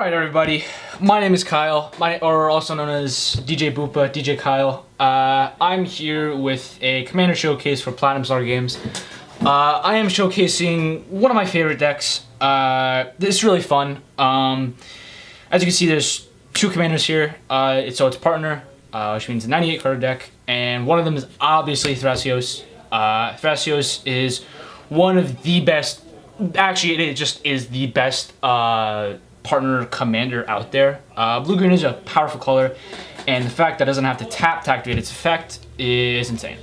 Alright everybody, my name is Kyle, or also known as DJ Boopa, DJ Kyle. I'm here with a Commander Showcase for Platinum Star Games. I am showcasing one of my favorite decks. This is really fun. As you can see, there's two Commanders here. So it's partner, which means a 98 card deck, and one of them is obviously Thraisos. Thraisos is one of the best, actually it just is the best partner commander out there. Blue-green is a powerful color, and the fact that it doesn't have to tap to activate its effect is insane.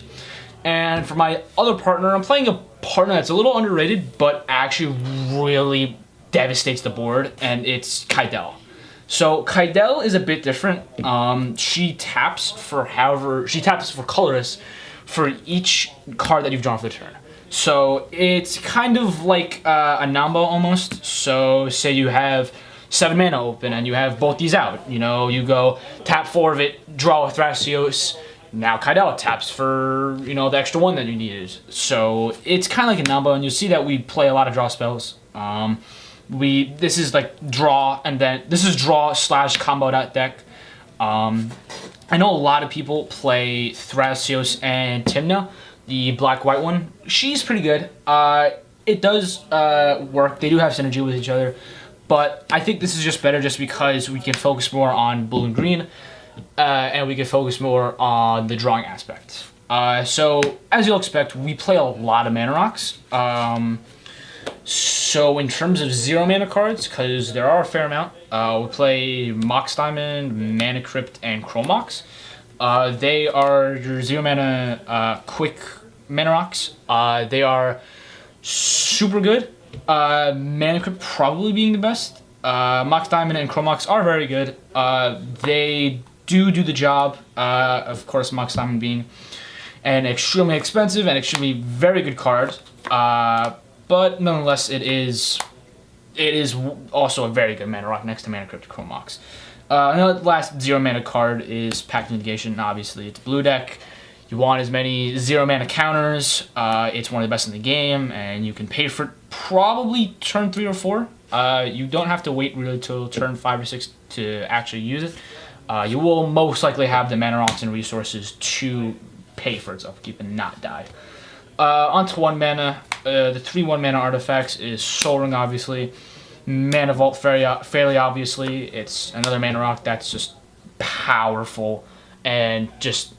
And for my other partner, I'm playing a partner that's a little underrated, but actually really devastates the board, and it's Kydele. So Kydele is a bit different. She taps for colorless for each card that you've drawn for the turn. So it's kind of like a Nambo almost. So say you have 7 mana open and you have both these out. You know, you go tap 4 of it, draw a Thraisos. Now Kydele taps for, you know, the extra 1 that you needed. So it's kind of like a Nambo, and you'll see that we play a lot of draw spells. This is like draw, and then this is draw / combo that deck. I know a lot of people play Thraisos and Tymna, the black-white one. She's pretty good. It does work. They do have synergy with each other. But I think this is just better just because we can focus more on blue and green. And we can focus more on the drawing aspect. So, as you'll expect, we play a lot of mana rocks. So in terms of 0 mana cards, because there are a fair amount, we play Mox Diamond, Mana Crypt, and Chrome Mox. They are your 0 mana quick mana rocks. They are super good. Mana Crypt probably being the best. Mox Diamond and Chrome Mox are very good. They do the job. Of course, Mox Diamond being an extremely expensive and extremely very good card. But nonetheless, it is also a very good mana rock next to Mana Crypt Chrome Mox. The last 0 mana card is Pact of Negation. Obviously, it's a blue deck. You want as many 0 mana counters. It's one of the best in the game, and you can pay for it probably turn 3 or 4. You don't have to wait really till turn 5 or 6 to actually use it. You will most likely have the mana rocks and resources to pay for its upkeep and not die. Onto 1 mana. The 3 1-mana artifacts is Soul Ring, obviously. Mana Vault, fairly obviously. It's another mana rock that's just powerful, and just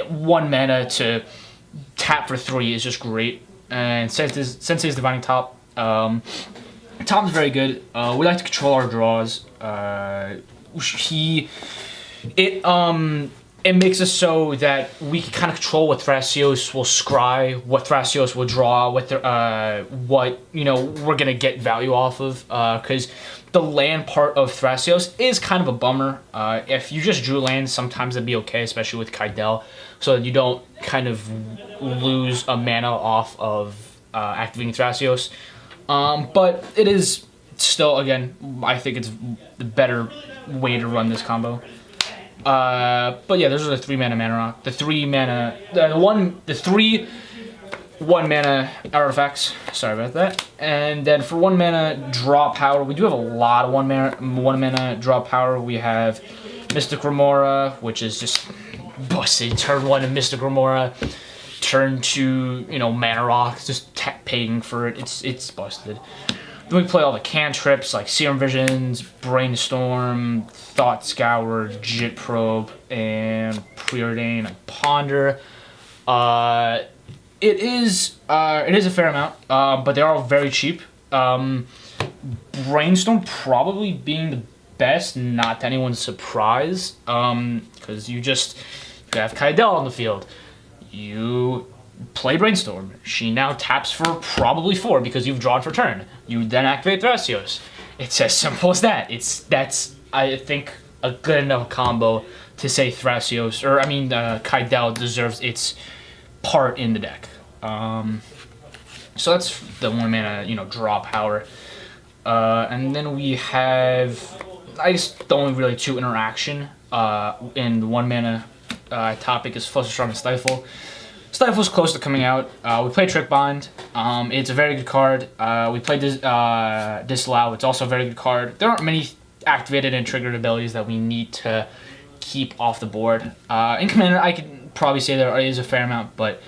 1 mana to tap for 3 is just great. And Sensei's Divining Top. Top's very good. We like to control our draws. It makes us so that we can kind of control what Thraisos will scry, what Thraisos will draw, what you know we're gonna get value off of. Because the land part of Thraisos is kind of a bummer. If you just drew land, sometimes it'd be okay, especially with Kydele, so that you don't kind of lose a mana off of activating Thraisos. But it is still, again, I think it's the better way to run this combo. But yeah, those are the 3 mana rock. The 3 1 mana artifacts. Sorry about that. And then for 1 mana draw power, we do have a lot of 1 mana draw power. We have Mystic Remora, which is just busted. Turn 1 of Mystic Remora. Turn 2, you know, mana rocks, just paying for it. It's busted. Then we play all the cantrips like Serum Visions, Brainstorm, Thought Scour, Jit Probe, and Preordain and Ponder. It is a fair amount, but they are all very cheap. Brainstorm probably being the best, not to anyone's surprise, because you have Kydele on the field. You play Brainstorm. She now taps for probably 4 because you've drawn for turn. You then activate Thraisos. It's as simple as that. That's I think a good enough combo to say Thraisos, or I mean Kydele deserves its part in the deck. So that's the 1 mana, you know, draw power. And then we have, I guess the only really 2 interaction in the 1 mana topic is Fluster Strong and Stifle. Stifle's close to coming out. We play Trick Bind. It's a very good card. We play Disallow. It's also a very good card. There aren't many activated and triggered abilities that we need to keep off the board. In Commander, I could probably say there is a fair amount, but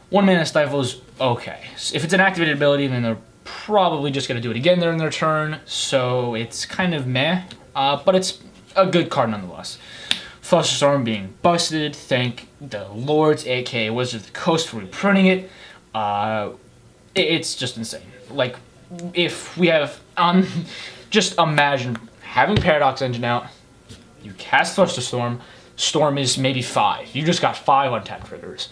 1 mana Stifle is okay. So if it's an activated ability, then they're probably just going to do it again during their turn, so it's kind of meh, but it's a good card nonetheless. Flusterstorm being busted, thank the Lords, aka Wizards of the Coast, for reprinting it. It's just insane. Like, if we have, just imagine having Paradox Engine out, you cast Flusterstorm, Storm is maybe 5. You just got 5 untapped triggers.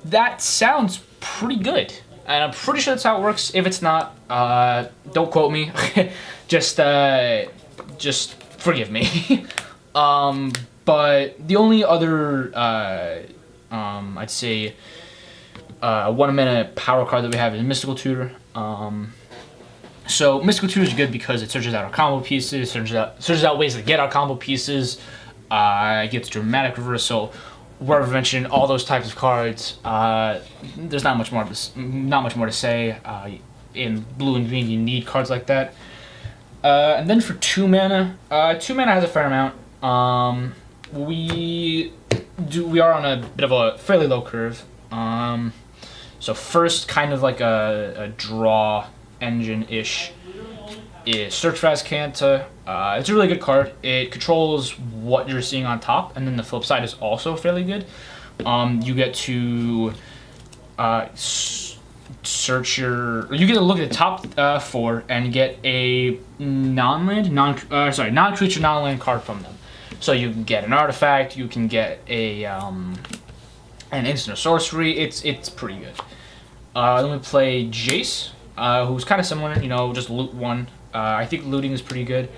That sounds pretty good, and I'm pretty sure that's how it works. If it's not, don't quote me. just forgive me. But the only other, I'd say, 1 mana power card that we have is Mystical Tutor. So Mystical Tutor is good because it searches out our combo pieces, searches out ways to get our combo pieces. It gets Dramatic Reversal, Word of Invention, all those types of cards. There's not much more to say. In blue and green, you need cards like that. And then for 2 mana, 2 mana has a fair amount. We are on a bit of a fairly low curve. So first, kind of like a draw engine-ish, is Search for Azcanta. It's a really good card. It controls what you're seeing on top, and then the flip side is also fairly good. You get to search your. You get to look at the top 4 and get a non-creature, non-land card from them. So you can get an artifact. You can get a an instant or sorcery. It's pretty good. Then we play Jace, who's kind of similar. You know, just loot 1. I think looting is pretty good.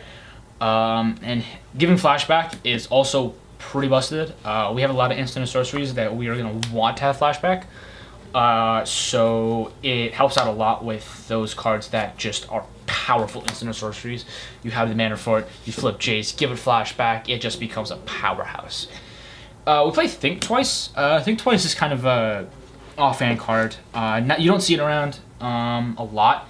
And giving flashback is also pretty busted. We have a lot of instant and sorceries that we are going to want to have flashback. So it helps out a lot with those cards that just are powerful instant or sorceries. You have the mana for it, you flip Jace, give it flashback, it just becomes a powerhouse. We play Think Twice. Think Twice is kind of a offhand card. You don't see it around a lot.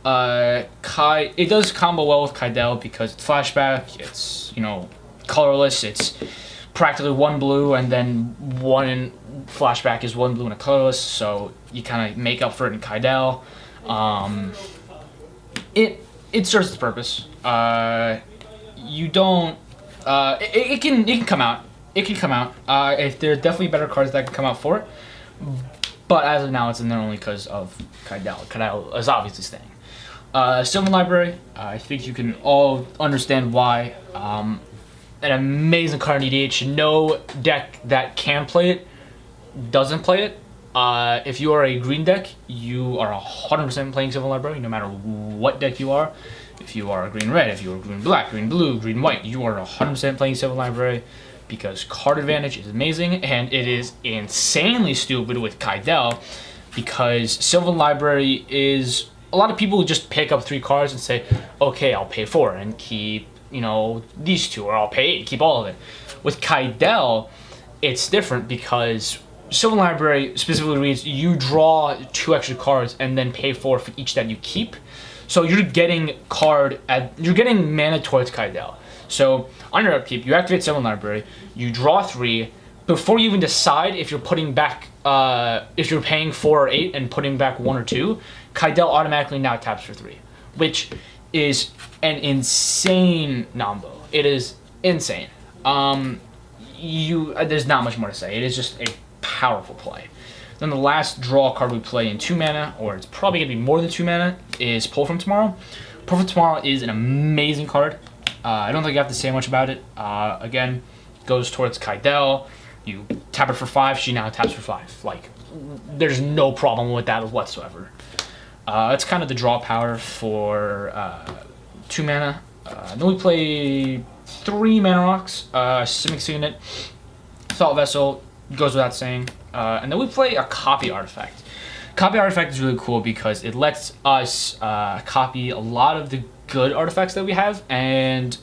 It does combo well with Kydele because it's flashback, it's, you know, colorless, it's practically 1 blue, and then 1 flashback is 1 blue and a colorless, so you kind of make up for it in Kydele. It serves its purpose. You don't. It can come out. It can come out. If there's definitely better cards that can come out for it, but as of now, it's in there only because of Kydele. Kydele is obviously staying. Sylvan Library. I think you can all understand why. An amazing card in EDH. No deck that can play it doesn't play it. If you are a green deck, you are 100% playing Sylvan Library, no matter what deck you are. If you are green-red, if you are green-black, green-blue, green-white, you are 100% playing Sylvan Library because card advantage is amazing, and it is insanely stupid with Kydele because Sylvan Library is... A lot of people just pick up 3 cards and say, okay, I'll pay 4 and keep, you know, these 2, or I'll pay 8 and keep all of it. With Kydele, it's different because Sylvan Library specifically reads you draw 2 extra cards and then pay 4 for each that you keep. So you're getting mana towards Kydele. So on your upkeep, you activate Sylvan Library, you draw 3. Before you even decide if you're putting back, if you're paying 4 or 8 and putting back 1 or 2, Kydele automatically now taps for 3, which is an insane combo. It is insane. There's not much more to say. It is just a powerful play. Then the last draw card we play in 2 mana, or it's probably going to be more than 2 mana, is Pull From Tomorrow. Pull From Tomorrow is an amazing card. I don't think I have to say much about it. Again, goes towards Kydele. You tap her for 5, she now taps for 5. Like, there's no problem with that whatsoever. It's kind of the draw power for 2 mana. Then we play 3 Mana Rocks, Simic Signet, Thought Vessel, goes without saying. And then we play a Copy Artifact. Copy Artifact is really cool because it lets us copy a lot of the good artifacts that we have, and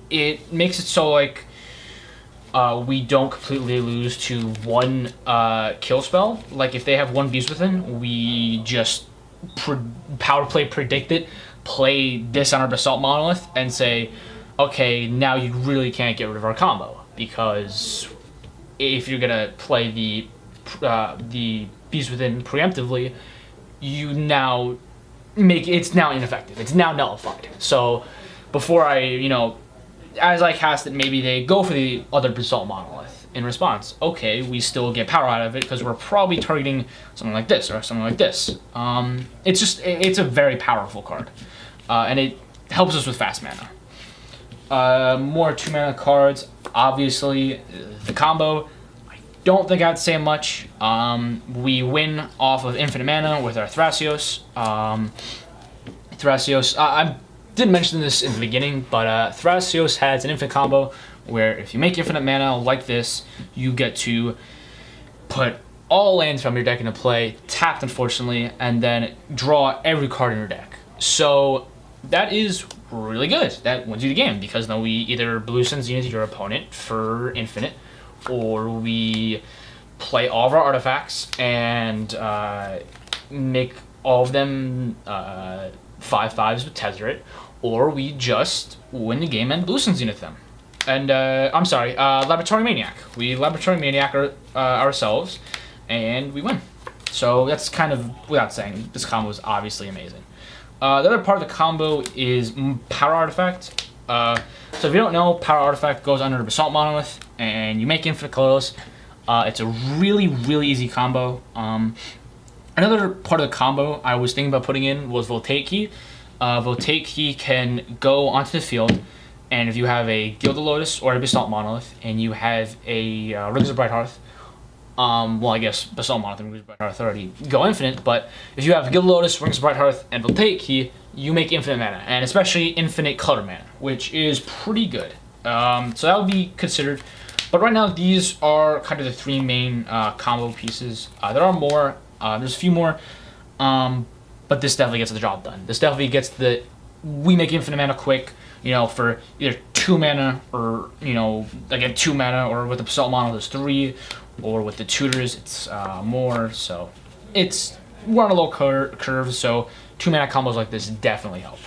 it makes it so like we don't completely lose to 1 kill spell. Like if they have 1 Beast Within, we just power play predict it, play this on our Basalt Monolith and say, okay, now you really can't get rid of our combo, because if you're gonna play the Beast Within preemptively, you now it's now ineffective. It's now nullified. So before as I cast it, maybe they go for the other Basalt Monolith in response. Okay, we still get power out of it because we're probably targeting something like this or something like this. It's a very powerful card, and it helps us with fast mana. More 2-mana cards. Obviously, the combo. I don't think I'd say much. We win off of infinite mana with our Thraisos. I didn't mention this in the beginning, but Thraisos has an infinite combo where if you make infinite mana like this, you get to put all lands from your deck into play, tapped unfortunately, and then draw every card in your deck. So that is really good. That wins you the game, because then we either blue send Zenith your opponent for infinite, or we play all of our artifacts and make all of them 5/5s with Tezzeret, or we just win the game and blue send Zenith them. And I'm sorry, Laboratory Maniac. We Laboratory Maniac ourselves, and we win. So that's kind of, without saying, this combo is obviously amazing. The other part of the combo is Power Artifact. So if you don't know, Power Artifact goes under the Basalt Monolith, and you make infinite colors. It's a really, really easy combo. Another part of the combo I was thinking about putting in was Voltaic Key. Voltaic Key can go onto the field, and if you have a Gilded Lotus or a Basalt Monolith, and you have a Rings of Bright Hearth, well, I guess Basalt Monolith and Rings of Bright Hearth already go infinite, but if you have Gilded Lotus, Rings of Bright Hearth, and Voltaic Key, you make infinite mana, and especially infinite color mana, which is pretty good. So that would be considered. But right now, these are kind of the three main combo pieces. There are more. There's a few more, but this definitely gets the job done. This definitely gets we make infinite mana quick, for either 2 mana or, again, 2 mana, or with the Basalt Monolith it's 3, or with the tutors it's more. So we're on a low curve, so 2 mana combos like this definitely help.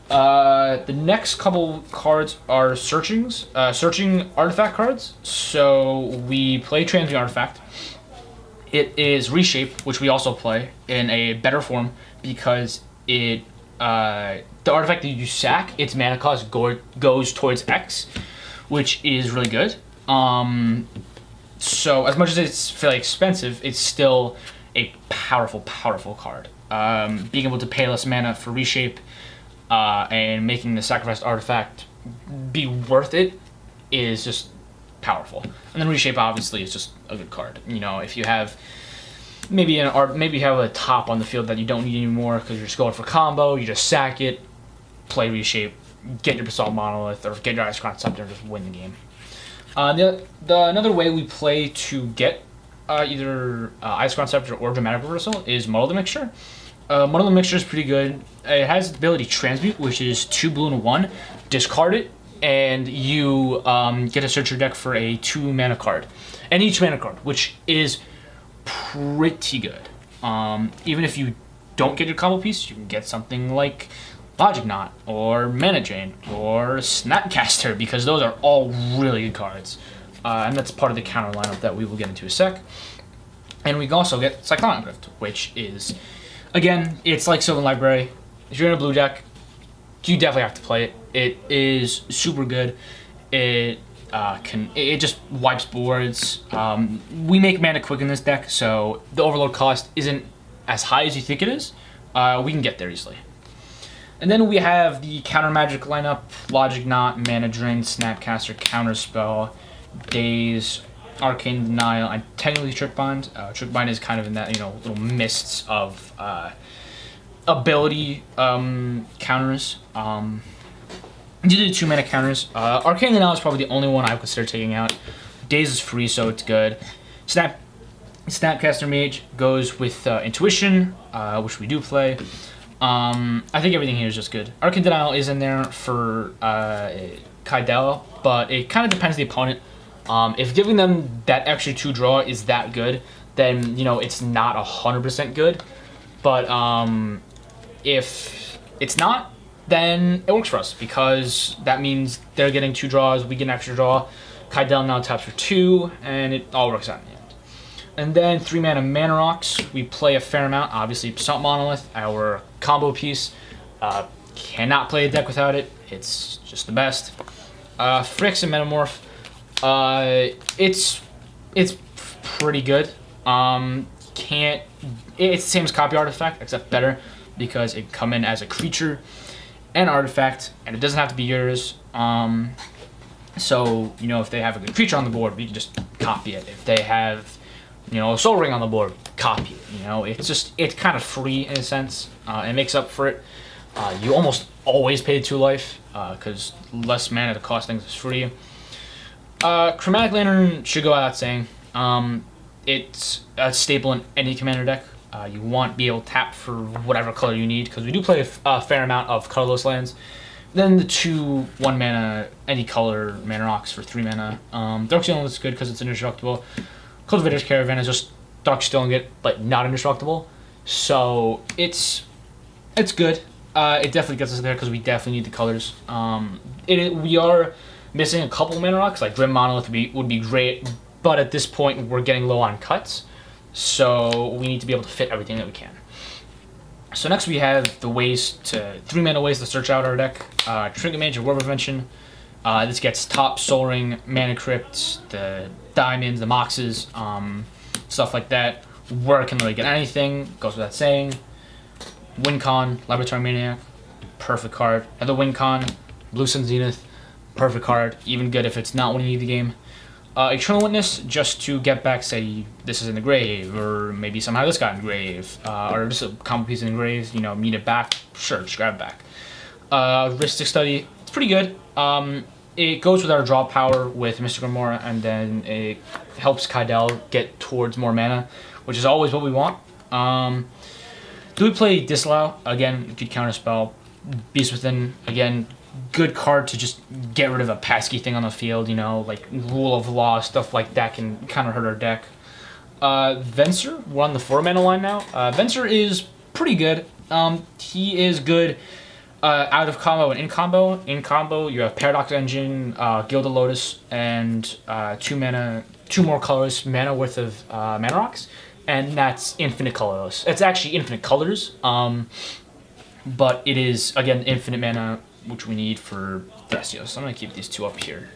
The next couple cards are searching artifact cards. So we play Transmute Artifact. It is Reshape, which we also play in a better form, because the artifact that you sack, its mana cost goes towards X, which is really good. So as much as it's fairly expensive, it's still a powerful, powerful card. Being able to pay less mana for Reshape and making the sacrificed artifact be worth it is just powerful. And then Reshape obviously is just a good card. If you have maybe you have a top on the field that you don't need anymore because you're just going for combo, you just sack it, play Reshape, get your Basalt Monolith, or get your Ice-Crown Scepter and just win the game. Another way we play to get either Ice-Crown Scepter or Dramatic Reversal is Muddle the Mixture. Muddle the Mixture is pretty good. It has the ability Transmute, which is 2 blue and 1. Discard it, and you get to search your deck for a 2 mana card. And each mana card, which is pretty good. Even if you don't get your combo piece, you can get something like Logic Knot, or Mana Drain, or Snapcaster, because those are all really good cards. And that's part of the counter lineup that we will get into in a sec. And we can also get Cyclonic Rift, which is, again, it's like Sylvan Library. If you're in a blue deck, you definitely have to play it. It is super good. It just wipes boards. We make mana quick in this deck, so the overload cost isn't as high as you think it is. We can get there easily. And then we have the counter magic lineup: Logic Knot, Mana Drain, Snapcaster, Counterspell, Daze, Arcane Denial, and technically Trick Bind. Trick Bind is kind of in that little mists of ability counters. You do 2 mana counters. Arcane Denial is probably the only one I would consider taking out. Daze is free, so it's good. Snapcaster Mage goes with Intuition, which we do play. I think everything here is just good. Arcane Denial is in there for Kydele, but it kind of depends on the opponent. If giving them that extra 2 draw is that good, then it's not 100% good. But if it's not, then it works for us because that means they're getting 2 draws, we get an extra draw. Kydele now taps for 2, and it all works out in the end. And then 3 mana Mana Rocks. We play a fair amount. Obviously, Basalt Monolith, our combo piece. Cannot play a deck without it. It's just the best. Phyrexian Metamorph. It's pretty good. It's the same as Copy Artifact, except better because it can come in as a creature and artifact, and it doesn't have to be yours. So, if they have a good creature on the board, we can just copy it. If they have, a Soul Ring on the board, copy it. It's kind of free in a sense. It makes up for it. You almost always pay 2 life, because less mana to cost things is free. Chromatic Lantern should go without saying. It's a staple in any commander deck. You want to be able to tap for whatever color you need, because we do play a fair amount of colorless lands. Then the 2 1 mana, any color Mana Rocks for 3 mana. Darksteel is good because it's indestructible. Cultivator's Caravan is just Darksteel it, but not indestructible. So it's good. It definitely gets us there because we definitely need the colors. We are missing a couple Mana Rocks, like Grim Monolith would be great, but at this point we're getting low on cuts, so we need to be able to fit everything that we can. So next we have the 3 mana ways to search out our deck. Trinket Mage or War of Invention. This gets top Soul Ring, Mana Crypt, the Diamonds, the Moxes, stuff like that. Where it can really get anything, goes without saying. Wincon, Laboratory Maniac, perfect card. Another Wincon, Blue Sun Zenith, perfect card. Even good if it's not winning you the game. Eternal Witness, just to get back, say this is in the grave, or maybe somehow this got in the grave, or just a combo piece in the grave, need it back, sure, just grab it back. Rhystic Study, it's pretty good. It goes with our draw power with Mystic Remora, and then it helps Kydele get towards more mana, which is always what we want. Do we play Disallow? Again, good counterspell. Beast Within, again, good card to just get rid of a pesky thing on the field, like Rule of Law, stuff like that can kind of hurt our deck. Venser, we're on the 4 mana line now. Venser is pretty good. He is good out of combo and in combo. In combo, you have Paradox Engine, Gilded Lotus, and 2 more colors, mana worth of Mana Rocks, and that's infinite colorless. It's actually infinite colors, but it is, again, infinite mana, which we need for Thraisos. So I'm going to keep these 2 up here,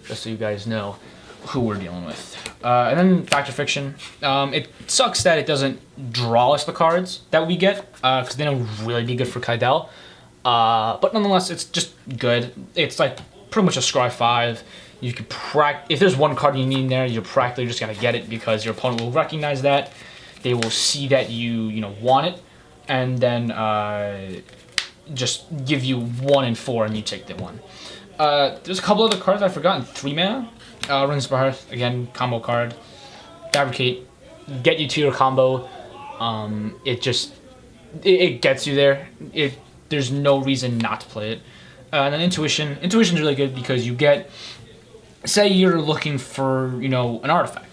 just so you guys know who we're dealing with. And then Fact or Fiction. It sucks that it doesn't draw us the cards that we get, because they don't really be good for Kydele. But nonetheless, it's just good. It's like pretty much a Scry 5. You can if there's one card you need in there, you're practically just going to get it because your opponent will recognize that. They will see that you want it, and then just give you 1 and 4 and you take the 1. There's a couple other cards I've forgotten. 3 mana. Ruins by Hearth, again, combo card. Fabricate, get you to your combo. It gets you there. There's no reason not to play it. And then Intuition. Intuition's really good because you get, say you're looking for, an artifact.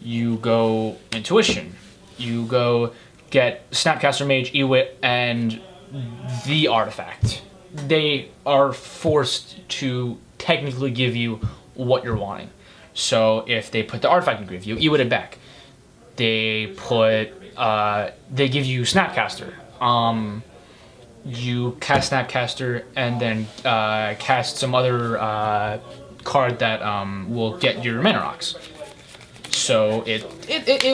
You go Intuition. You go get Snapcaster Mage, Ewit, and the artifact. They are forced to technically give you what you're wanting. So if they put the artifact in grave, you Ewit it back. They give you Snapcaster. You cast Snapcaster and then cast some other card that will get your Mana Rocks. So it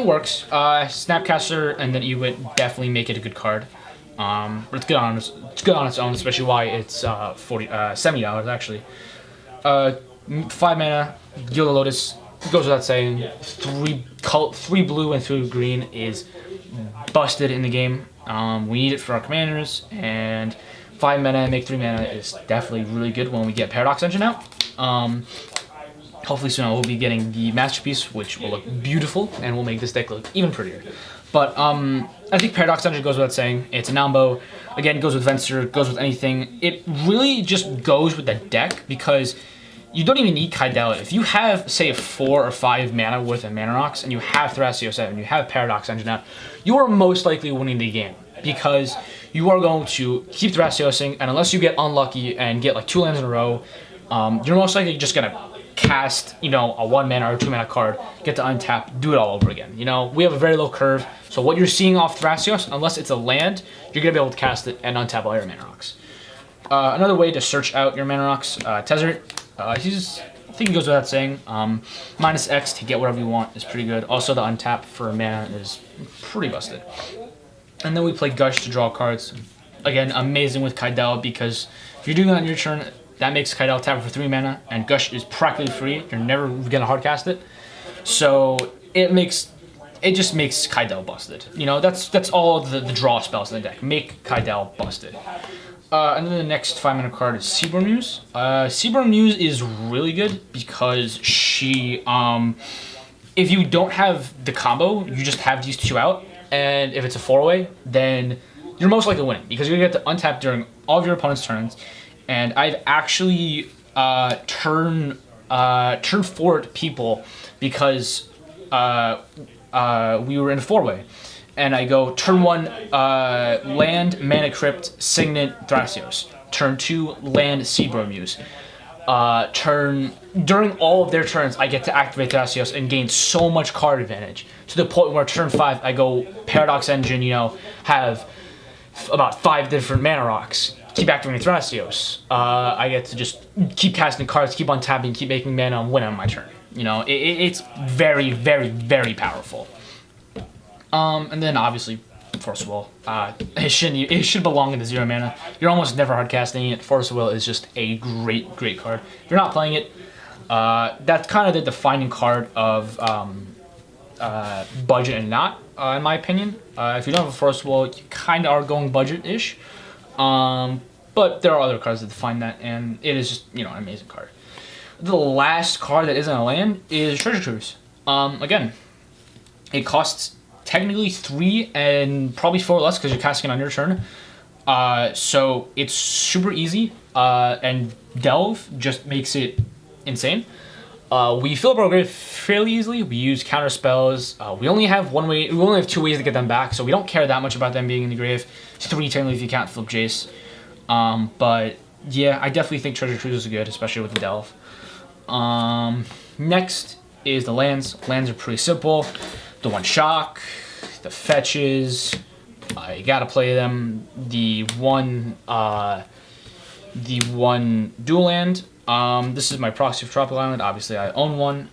works. Snapcaster and then Ewit definitely make it a good card. But it's good on its own, especially why it's $70 actually. 5 mana, Gilded Lotus, goes without saying. 3 blue and 3 green is busted in the game. We need it for our commanders, and 5 mana and make 3 mana is definitely really good when we get Paradox Engine out. Hopefully soon I will be getting the Masterpiece, which will look beautiful and will make this deck look even prettier. But I think Paradox Engine goes without saying. It's a Nambo. Again, it goes with Venser, goes with anything. It really just goes with the deck because you don't even need Kydele. If you have, say, 4 or 5 mana worth of Mana Rocks, and you have Thraisos out, and you have Paradox Engine out, you are most likely winning the game. because you are going to keep Thrasiosing, and unless you get unlucky and get like 2 lands in a row, you're most likely just gonna cast, you know, a 1 mana or 2 mana card, get to untap, do it all over again. You know, we have a very low curve, so what you're seeing off Thrasios, unless it's a land, you're gonna be able to cast it and untap all your mana rocks. Another way to search out your mana rocks, Tezzeret, I think it goes without saying, minus X to get whatever you want is pretty good. Also, the untap for mana is pretty busted. And then we play Gush to draw cards. Again, amazing with Kydele, because if you're doing that on your turn, that makes Kydele tap for 3 mana, and Gush is practically free. You're never gonna hardcast it, so it just makes Kydele busted. You know, that's all the draw spells in the deck. Make Kydele busted. And then the next 5 mana card is Seaborn Muse. Seaborn Muse is really good because she, if you don't have the combo, you just have these 2 out, and if it's a 4-way, then you're most likely winning because you're gonna get to untap during all of your opponent's turns. And I've actually turned 4 people because we were in a 4-way. And I go turn 1, land, Mana Crypt, Signet, Thrasios. Turn 2, land, Seaborn Muse. During all of their turns, I get to activate Thrasios and gain so much card advantage, to the point where turn 5, I go Paradox Engine, you know, have about 5 different mana rocks, keep activating Thrasios. I get to just keep casting cards, keep on tapping, keep making mana, and win on my turn. You know, it's very, very, very powerful. And then obviously Force of Will. It should belong in the 0 mana. You're almost never hardcasting it. Force of Will is just a great card. If you're not playing it, that's kind of the defining card of budget and not, in my opinion. If you don't have a Force of Will, you kind of are going budget-ish. But there are other cards that define that, and it is just, you know, an amazing card. The last card that isn't a land is Treasure Cruise. Again, it costs technically 3 and probably 4 less because you're casting it on your turn. So it's super easy, and Delve just makes it insane. We fill up our grave fairly easily. We use counter spells. We only have 2 ways to get them back, so we don't care that much about them being in the grave. 3 technically if you can't flip Jace. But yeah, I definitely think Treasure Cruise is good, especially with the Delve. Next is the lands. Lands are pretty simple. The 1 shock, the fetches, you gotta play them. The one dual land. This is my proxy for Tropical Island. Obviously, I own one.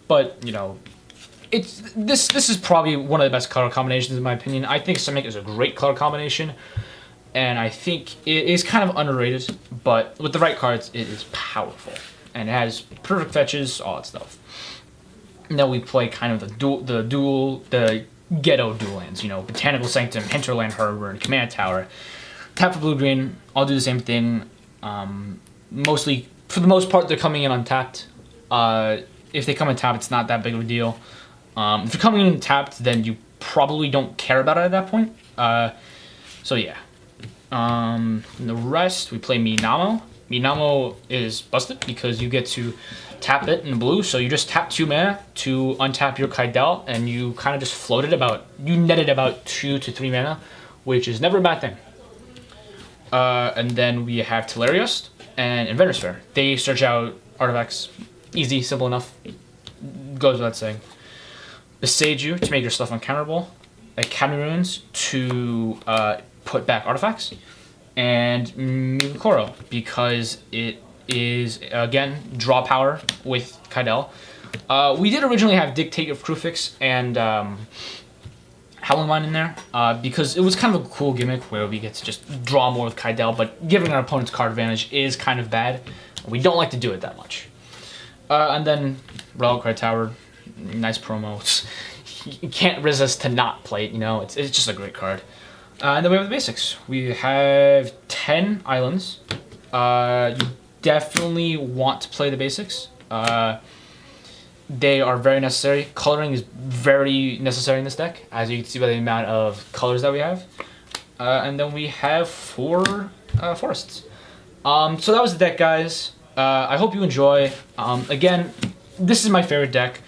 But you know, this is probably one of the best color combinations in my opinion. I think Simic is a great color combination, and I think it is kind of underrated. But with the right cards, it is powerful, and it has perfect fetches, all that stuff. And then we play kind of the ghetto dual lands, you know, Botanical Sanctum, Hinterland Harbor, and Command Tower. Tap for blue-green, I'll do the same thing. Mostly, for the most part, they're coming in untapped. If they come in tapped, it's not that big of a deal. If you're coming in tapped, then you probably don't care about it at that point. So yeah. The rest, we play Minamo. Minamo is busted because you get to tap it in blue, so you just tap 2 mana to untap your Kydele, and you kind of just netted about 2 to 3 mana, which is never a bad thing. And then we have Tellurios and Inventor's Fair. They search out artifacts. Easy, simple enough. Goes without saying. Besage You to make your stuff uncounterable. Academy Ruins to put back artifacts. And Mikoro, because it is, again, draw power with Kydele. We did originally have Dictate of Krufix and Howling Mine in there, because it was kind of a cool gimmick where we get to just draw more with Kydele, but giving our opponent's card advantage is kind of bad. We don't like to do it that much. And then Reliquary Tower, nice promos. You can't resist to not play it, you know, it's just a great card. And then we have the basics. We have 10 islands. You definitely want to play the basics. They are very necessary. Coloring is very necessary in this deck, as you can see by the amount of colors that we have. And then we have 4 forests. So that was the deck, guys. I hope you enjoy. Again, this is my favorite deck.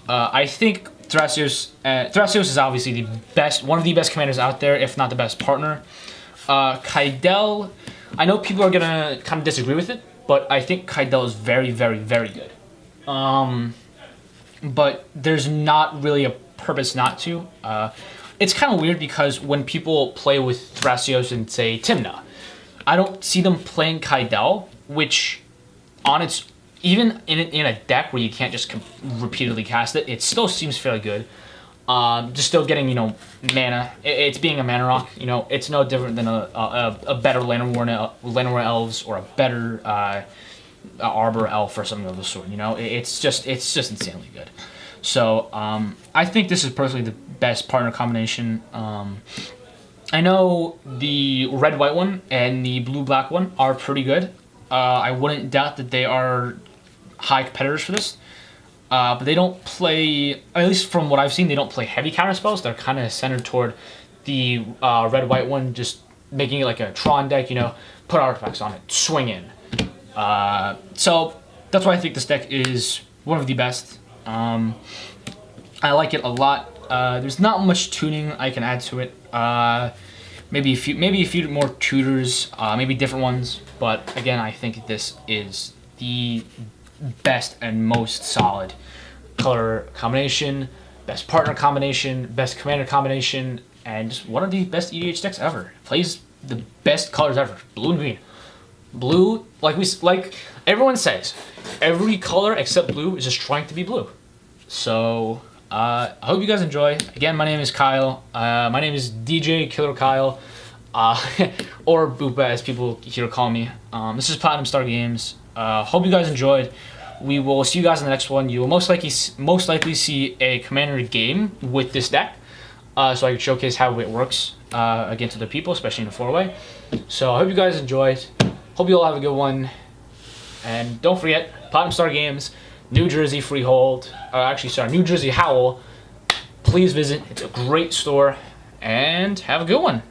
I think Thraisos is obviously one of the best commanders out there, if not the best partner. Kydele, I know people are gonna kind of disagree with it, but I think Kydele is very, very, very good. But there's not really a purpose not to. It's kind of weird because when people play with Thraisos and say Tymna, I don't see them playing Kydele, which on its even in a deck where you can't just repeatedly cast it, it still seems fairly good. Just still getting, mana. It's being a mana rock. It's no different than a better Llanowar Elves or a better Arbor Elf or something of the sort. It's just insanely good. So I think this is personally the best partner combination. I know the red-white one and the blue-black one are pretty good. I wouldn't doubt that they are high competitors for this. But they don't play, at least from what I've seen, they don't play heavy counter spells. They're kind of centered toward the red-white one, just making it like a Tron deck, put artifacts on it, swing in. So that's why I think this deck is one of the best. I like it a lot. There's not much tuning I can add to it. Maybe a few more tutors, maybe different ones. But again, I think this is the best and most solid color combination, best partner combination, best commander combination, and just one of the best EDH decks ever. Plays the best colors ever, blue and green. Blue, like everyone says, every color except blue is just trying to be blue. So I hope you guys enjoy. Again, my name is Kyle. My name is DJ Killer Kyle, or Boopa as people here call me. This is Platinum Star Games. Hope you guys enjoyed. We will see you guys in the next one. You will most likely see a commander game with this deck, so I can showcase how it works against other people, especially in a 4-way. So I hope you guys enjoyed. Hope you all have a good one. And don't forget, Platinum Star Games, New Jersey Freehold. New Jersey Howell. Please visit. It's a great store. And have a good one.